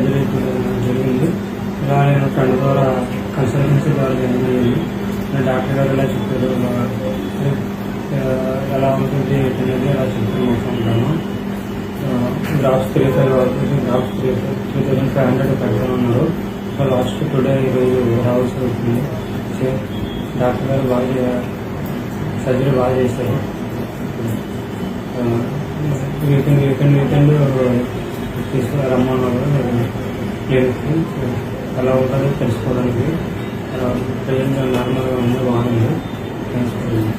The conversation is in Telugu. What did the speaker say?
సర్జరీ జరిగింది. ఇలా నేను ఫ్రెండ్ ద్వారా కన్సల్టెన్సీ ద్వారా జరిగింది. డాక్టర్ గారు ఇలా చెప్పారు, ఎలా ఉంటుంది ఏంటనేది అలా చెప్తూ ఉంటాను. డ్రాప్స్ 3,500 వరకు డ్రాప్స్ 3,500 పెడతామన్నారు. లాస్ట్ టుడే ఈరోజు రావాల్సి అవుతుంది. డాక్టర్ గారు బాగా సర్జరీ బాగా చేశారు. వీకెండ్ తీసుకురమ్మన్నారు క్లినిక్కి. ఎలా ఉంటుందో తెలుసుకోవడానికి. ప్రజెంట్ నార్మల్గా ఉంది, బాగుంది. తెలుసుకోవాలి.